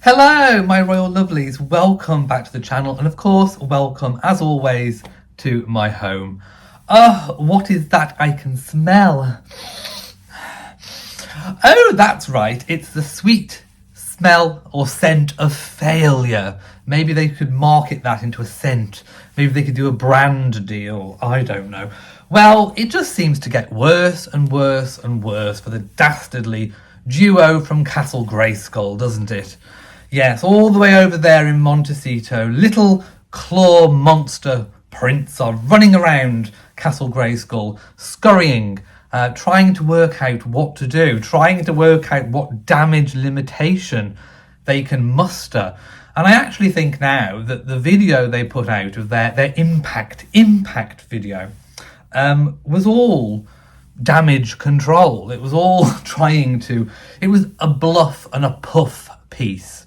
Hello, my royal lovelies. Welcome back to the channel, and of course, welcome as always to my home. What is that I can smell? Oh, that's right. It's the sweet smell or scent of failure. Maybe they could market that into a scent. Maybe they could do a brand deal. I don't know. Well, it just seems to get worse and worse and worse for the dastardly duo from Castle Grayskull, doesn't it? Yes, all the way over there in Montecito, little claw monster prints are running around Castle Grayskull, scurrying, trying to work out what to do, trying to work out what damage limitation they can muster. And I actually think now that the video they put out of their impact video was all damage control. It was all it was a bluff and a puff piece,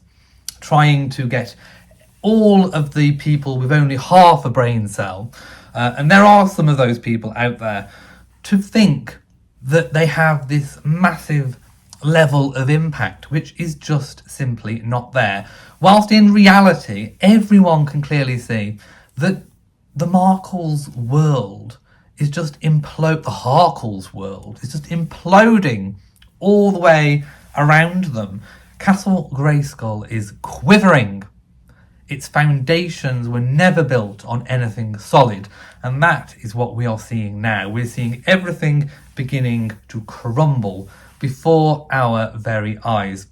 trying to get all of the people with only half a brain cell, and there are some of those people out there, to think that they have this massive level of impact, which is just simply not there. Whilst in reality, everyone can clearly see that the Markles world is just the Harkles world is just imploding all the way around them. Castle Grayskull is quivering. Its foundations were never built on anything solid, and that is what we are seeing now. We're seeing everything beginning to crumble before our very eyes.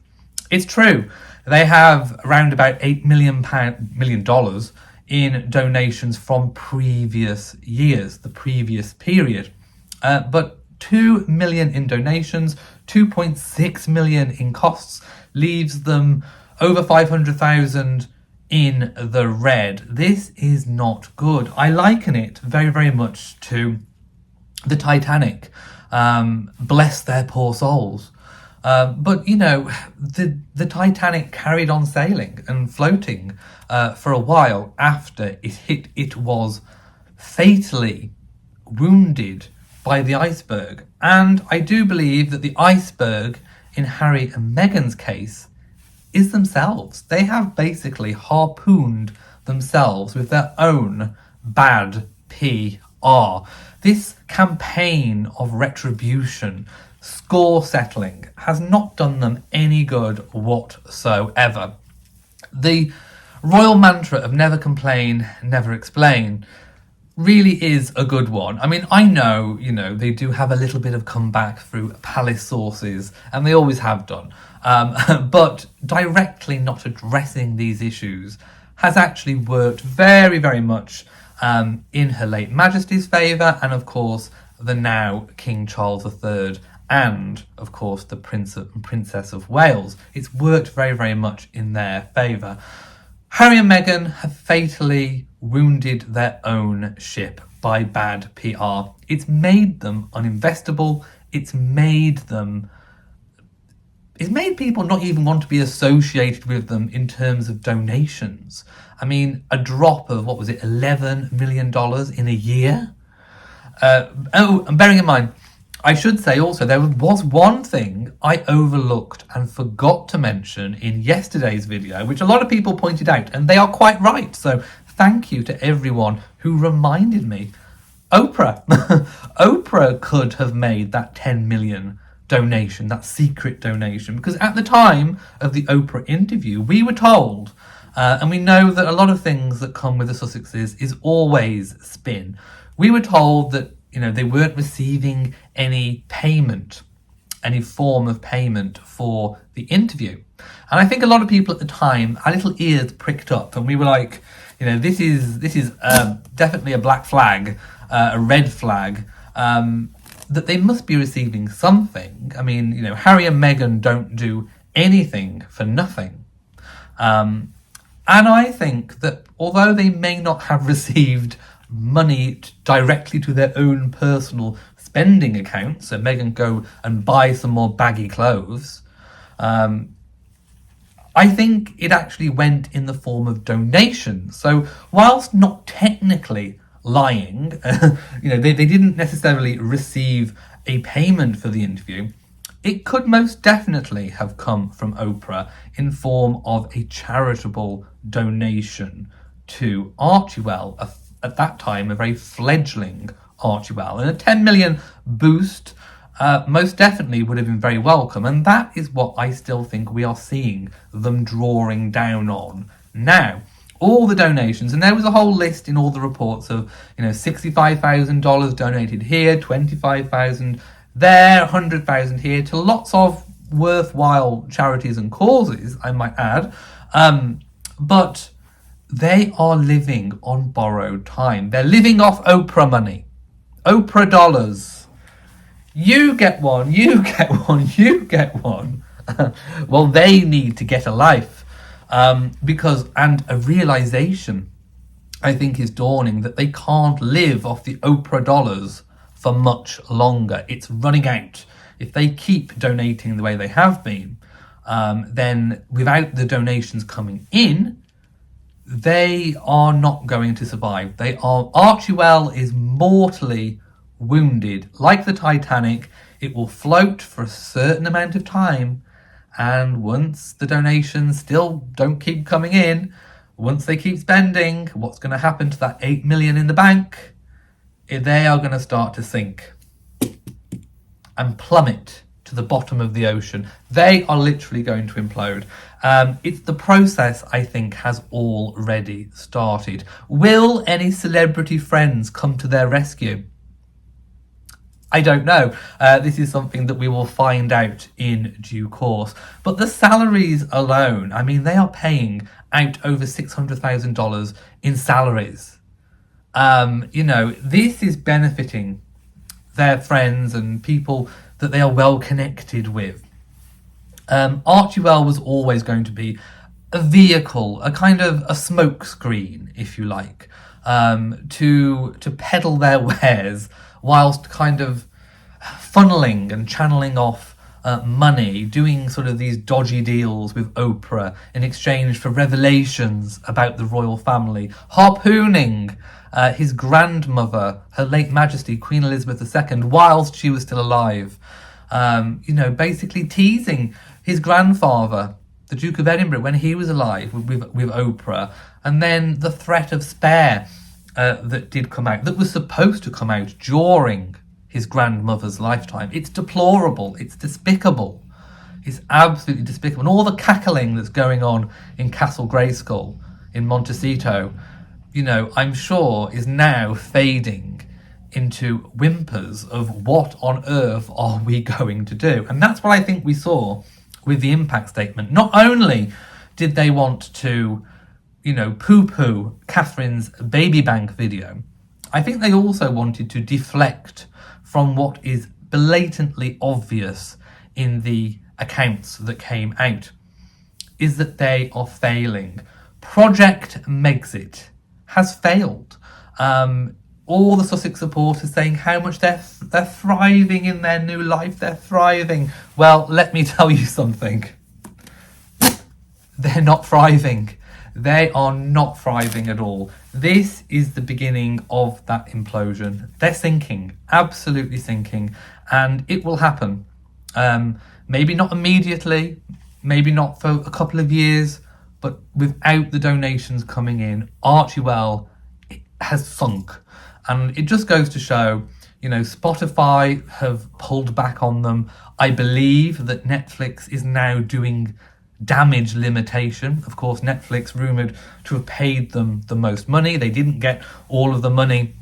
It's true, they have around about $8 million in donations from previous years, the previous period, but 2 million in donations, 2.6 million in costs, leaves them over 500,000 in the red. This is not good. I liken it very, very much to the Titanic. Bless their poor souls. But, you know, the Titanic carried on sailing and floating for a while after it was fatally wounded by the iceberg. And I do believe that the iceberg in Harry and Meghan's case is themselves. They have basically harpooned themselves with their own bad PR. This campaign of retribution, score settling, has not done them any good whatsoever. The royal mantra of never complain, never explain really is a good one. I mean, I know, they do have a little bit of comeback through palace sources, and they always have done. But directly not addressing these issues has actually worked very, very much in Her late Majesty's favour, and of course the now King Charles III, and of course the Prince and Princess of Wales. It's worked very, very much in their favour. Harry and Meghan have fatally wounded their own ship by bad PR. It's made them uninvestable. It's made people not even want to be associated with them in terms of donations. I mean, a drop of, $11 million in a year? And bearing in mind, I should say also, there was one thing I overlooked and forgot to mention in yesterday's video, which a lot of people pointed out, and they are quite right. So thank you to everyone who reminded me. Oprah. Oprah could have made that 10 million donation, that secret donation, because at the time of the Oprah interview, we were told, and we know that a lot of things that come with the Sussexes is always spin. We were told that they weren't receiving any form of payment for the interview. And I think a lot of people at the time, our little ears pricked up, and we were like, this is definitely a black flag, a red flag, that they must be receiving something. I mean, Harry and Meghan don't do anything for nothing. And I think that although they may not have received money directly to their own personal spending account, so Meghan go and buy some more baggy clothes, I think it actually went in the form of donations. So whilst not technically lying, they didn't necessarily receive a payment for the interview, It could most definitely have come from Oprah in form of a charitable donation to Archewell, at that time a very fledgling Archewell, and a 10 million boost most definitely would have been very welcome, and that is what I still think we are seeing them drawing down on now. All the donations, and there was a whole list in all the reports of, $65,000 donated here, 25,000 there, 100,000 here, to lots of worthwhile charities and causes, I might add. But they are living on borrowed time. They're living off Oprah money, Oprah dollars. You get one, you get one, you get one. Well, they need to get a life. And a realization, I think, is dawning that they can't live off the Oprah dollars for much longer. It's running out. If they keep donating the way they have been, then without the donations coming in, they are not going to survive. Archewell is mortally wounded. Like the Titanic, it will float for a certain amount of time, and once the donations still don't keep coming in, once they keep spending, what's going to happen to that 8 million in the bank? They are going to start to sink and plummet to the bottom of the ocean. They are literally going to implode. It's the process, I think, has already started. Will any celebrity friends come to their rescue? I don't know. This is something that we will find out in due course. But the salaries alone, I mean, they are paying out over $600,000 in salaries. This is benefiting their friends and people that they are well connected with. Archewell was always going to be a vehicle, a kind of a smoke screen, if you like, to peddle their wares whilst kind of funneling and channeling off money, doing sort of these dodgy deals with Oprah in exchange for revelations about the royal family, harpooning his grandmother, Her late Majesty Queen Elizabeth II, whilst she was still alive. Basically teasing his grandfather, the Duke of Edinburgh, when he was alive with Oprah, and then the threat of spare that did come out, that was supposed to come out during his grandmother's lifetime. It's deplorable. It's despicable. It's absolutely despicable. And all the cackling that's going on in Castle Grayskull in Montecito, I'm sure is now fading into whimpers of what on earth are we going to do? And that's what I think we saw with the impact statement. Not only did they want to, poo-poo Catherine's baby bank video, I think they also wanted to deflect from what is blatantly obvious in the accounts that came out, is that they are failing. Project Megxit has failed. All the Sussex supporters saying how much they're thriving in their new life, they're thriving. Well, let me tell you something. They're not thriving. They are not thriving at all. This is the beginning of that implosion. They're sinking, absolutely sinking, and it will happen. Maybe not immediately, maybe not for a couple of years, but without the donations coming in, Archewell has sunk. And it just goes to show, Spotify have pulled back on them. I believe that Netflix is now doing damage limitation. Of course, Netflix rumoured to have paid them the most money. They didn't get all of the money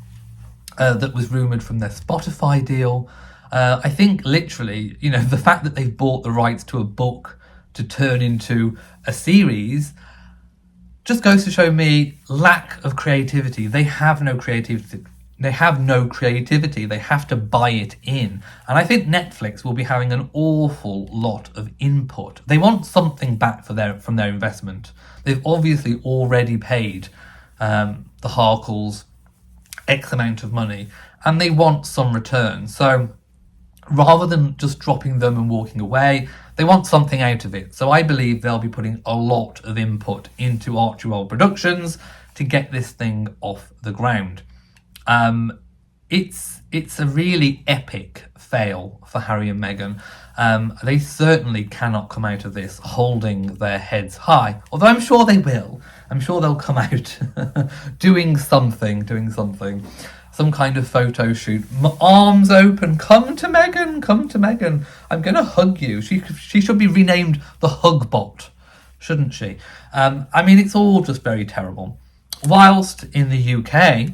that was rumoured from their Spotify deal. I think literally, the fact that they've bought the rights to a book to turn into a series just goes to show me lack of creativity. They have no creativity. They have to buy it in. And I think Netflix will be having an awful lot of input. They want something back from their investment. They've obviously already paid the Harkles X amount of money, and they want some return. So rather than just dropping them and walking away, they want something out of it. So I believe they'll be putting a lot of input into Archewell Productions to get this thing off the ground. it's a really epic fail for Harry and Meghan. They certainly cannot come out of this holding their heads high, although I'm sure they will. I'm sure they'll come out doing something, some kind of photo shoot, arms open. Come to Meghan, come to Meghan. I'm going to hug you. She should be renamed the Hug Bot, shouldn't she? I mean, it's all just very terrible. Whilst in the UK,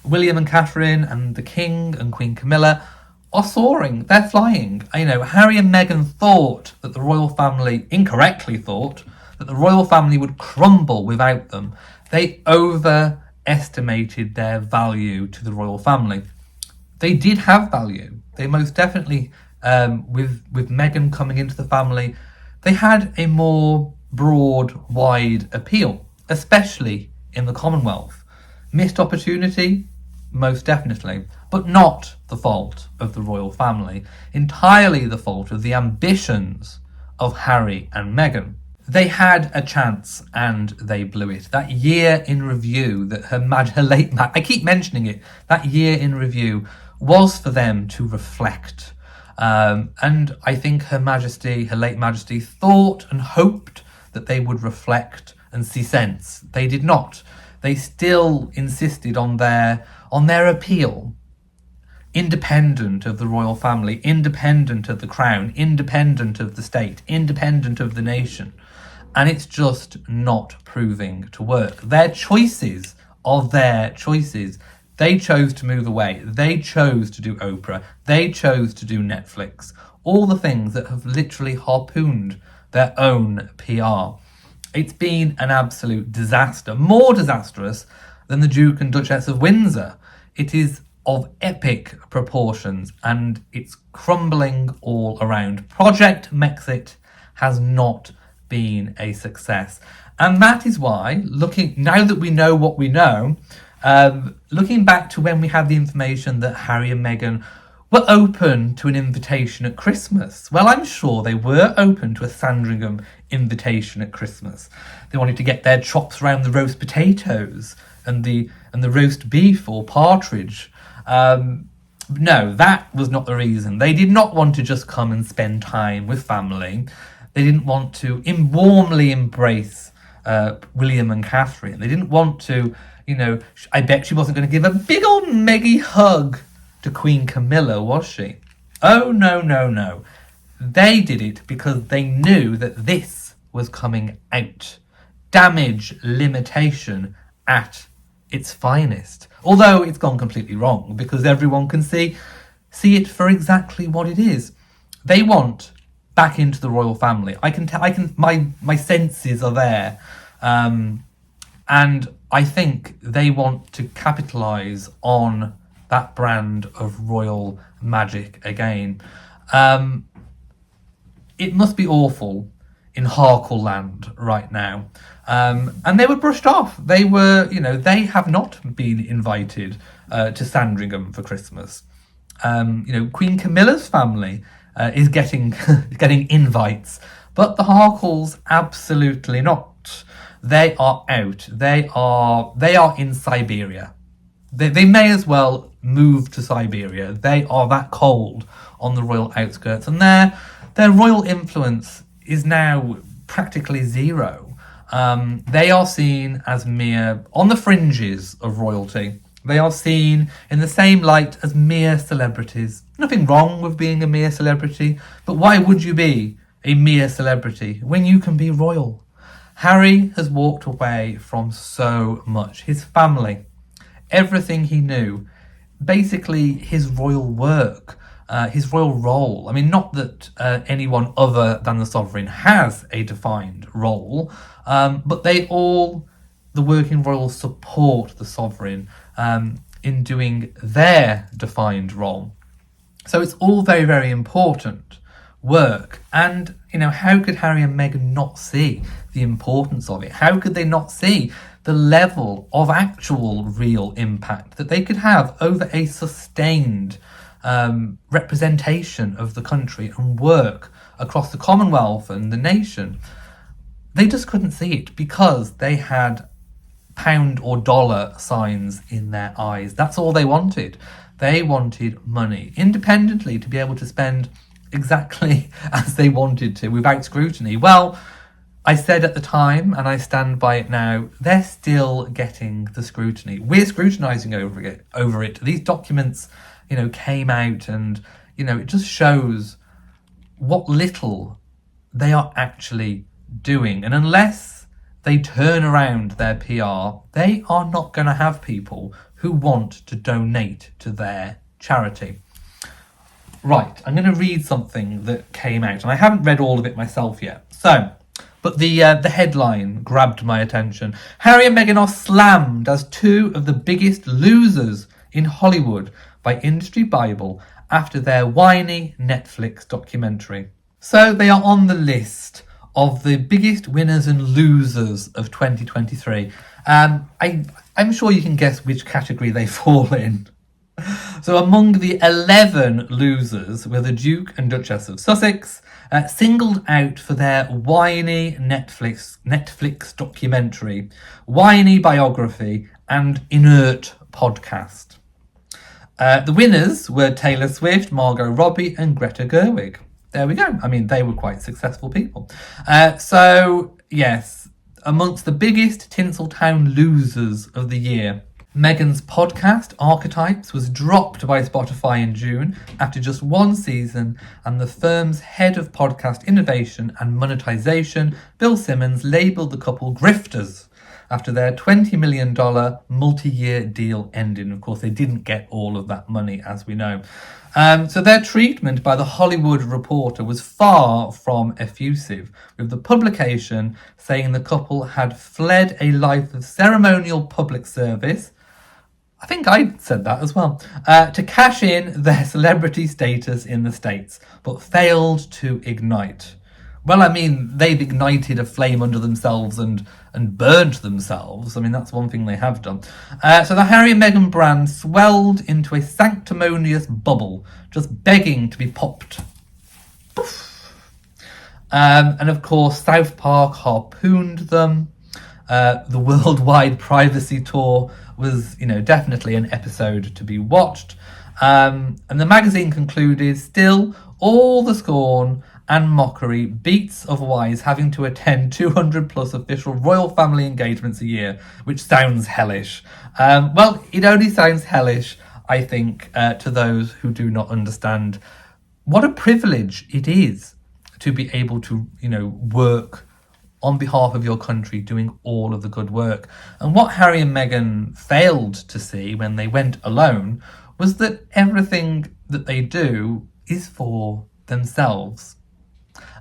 William and Catherine and the King and Queen Camilla are soaring. They're flying. You know, Harry and Meghan thought that the royal family, incorrectly thought, that the royal family would crumble without them. They overestimated their value to the royal family. They did have value. They most definitely, with Meghan coming into the family, they had a more broad, wide appeal, especially in the Commonwealth. Missed opportunity? Most definitely, but not the fault of the royal family, entirely the fault of the ambitions of Harry and Meghan. They had a chance and they blew it. That year in review that I keep mentioning it, that year in review was for them to reflect. And I think Her late Majesty, thought and hoped that they would reflect and see sense. They did not. They still insisted on their appeal, independent of the royal family, independent of the crown, independent of the state, independent of the nation. And it's just not proving to work. Their choices are their choices. They chose to move away. They chose to do Oprah. They chose to do Netflix. All the things that have literally harpooned their own PR. It's been an absolute disaster, more disastrous than the Duke and Duchess of Windsor. It is of epic proportions and it's crumbling all around. Project Mexit has not been a success. And that is why, now that we know what we know, looking back to when we had the information that Harry and Meghan were open to an invitation at Christmas. Well, I'm sure they were open to a Sandringham invitation at Christmas. They wanted to get their chops around the roast potatoes and the roast beef or partridge. No, that was not the reason. They did not want to just come and spend time with family. They didn't want to warmly embrace William and Catherine. They didn't want to, I bet she wasn't going to give a big old Meggy hug to Queen Camilla, was she? Oh, no. They did it because they knew that this was coming out. Damage limitation at its finest. Although it's gone completely wrong because everyone can see it for exactly what it is. They want back into the royal family. My senses are there. And I think they want to capitalise on that brand of royal magic again. It must be awful in Harkle land right now. And they were brushed off. They were, they have not been invited to Sandringham for Christmas. Queen Camilla's family is getting invites, but the Harkles absolutely not. They are out. They are in Siberia. They may as well move to Siberia. They are that cold on the royal outskirts, and their royal influence is now practically zero. They are seen as mere on the fringes of royalty. They are seen in the same light as mere celebrities. Nothing wrong with being a mere celebrity, but why would you be a mere celebrity when you can be royal? Harry has walked away from so much. His family, everything he knew, basically his royal work, his royal role. I mean, not that anyone other than the sovereign has a defined role, but the working royals support the sovereign in doing their defined role. So it's all very, very important work. And, how could Harry and Meghan not see the importance of it? How could they not see the level of actual real impact that they could have over a sustained representation of the country and work across the Commonwealth and the nation? They just couldn't see it because they had pound or dollar signs in their eyes. That's all they wanted. They wanted money independently to be able to spend exactly as they wanted to without scrutiny. Well, I said at the time, and I stand by it now, they're still getting the scrutiny. We're scrutinising over it. These documents, came out, and, it just shows what little they are actually doing. And unless they turn around their PR, they are not going to have people who want to donate to their charity. Right, I'm going to read something that came out, and I haven't read all of it myself yet. But the headline grabbed my attention. Harry and Meghan are slammed as two of the biggest losers in Hollywood by Industry Bible after their whiny Netflix documentary. So they are on the list of the biggest winners and losers of 2023. I'm sure you can guess which category they fall in. So among the 11 losers were the Duke and Duchess of Sussex, singled out for their whiny Netflix documentary, whiny biography, and inert podcast. The winners were Taylor Swift, Margot Robbie, and Greta Gerwig. There we go. I mean, they were quite successful people. So, yes, amongst the biggest Tinseltown losers of the year, Meghan's podcast, Archetypes, was dropped by Spotify in June after just one season, and the firm's head of podcast innovation and monetization, Bill Simmons, labelled the couple grifters after their $20 million multi-year deal ended. Of course, they didn't get all of that money, as we know. So their treatment by The Hollywood Reporter was far from effusive, with the publication saying the couple had fled a life of ceremonial public service, I think I said that as well, to cash in their celebrity status in the States, but failed to ignite. Well, I mean, they've ignited a flame under themselves and burnt themselves. I mean, that's one thing they have done. So the Harry and Meghan brand swelled into a sanctimonious bubble, just begging to be popped. And of course, South Park harpooned them. The worldwide privacy tour was, definitely an episode to be watched. And the magazine concluded, still, all the scorn and mockery beats otherwise having to attend 200 plus official royal family engagements a year, which sounds hellish. Well, it only sounds hellish, I think, to those who do not understand what a privilege it is to be able to, work on behalf of your country, doing all of the good work. And what Harry and Meghan failed to see when they went alone was that everything that they do is for themselves.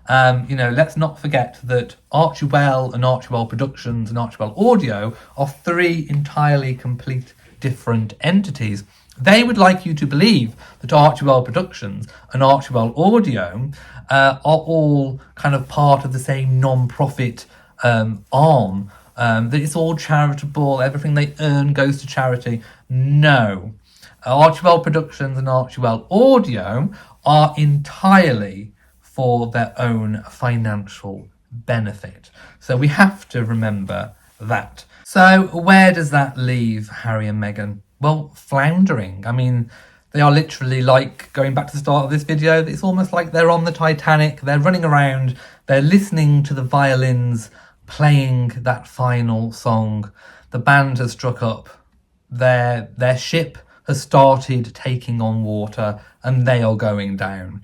Let's not forget that Archewell and Archewell Productions and Archewell Audio are three entirely complete different entities. They would like you to believe that Archewell Productions and Archewell Audio are all kind of part of the same non-profit arm, that it's all charitable, everything they earn goes to charity. No. Archewell Productions and Archewell Audio are entirely for their own financial benefit. So we have to remember that. So where does that leave Harry and Meghan? Well, floundering. I mean, they are literally like, going back to the start of this video, it's almost like they're on the Titanic, they're running around, they're listening to the violins playing that final song. The band has struck up, their ship has started taking on water, and they are going down.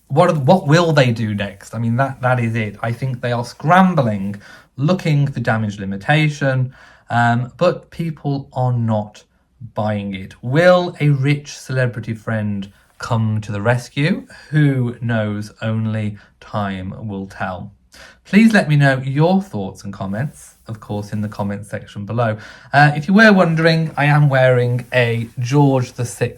What will they do next? I mean, that is it. I think they are scrambling, looking for damage limitation, but people are not buying it. Will a rich celebrity friend come to the rescue? Who knows? Only time will tell. Please let me know your thoughts and comments, of course, in the comments section below. If you were wondering, I am wearing a George VI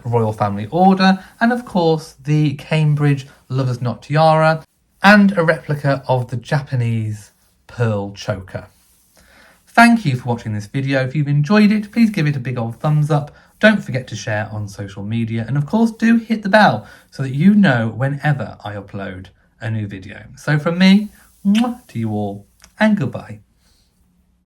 Royal Family Order, and of course the Cambridge Lover's Knot Tiara, and a replica of the Japanese pearl choker. Thank you for watching this video. If you've enjoyed it, please give it a big old thumbs up. Don't forget to share on social media, and of course do hit the bell so that you know whenever I upload a new video. So from me, mwah, to you all, and goodbye.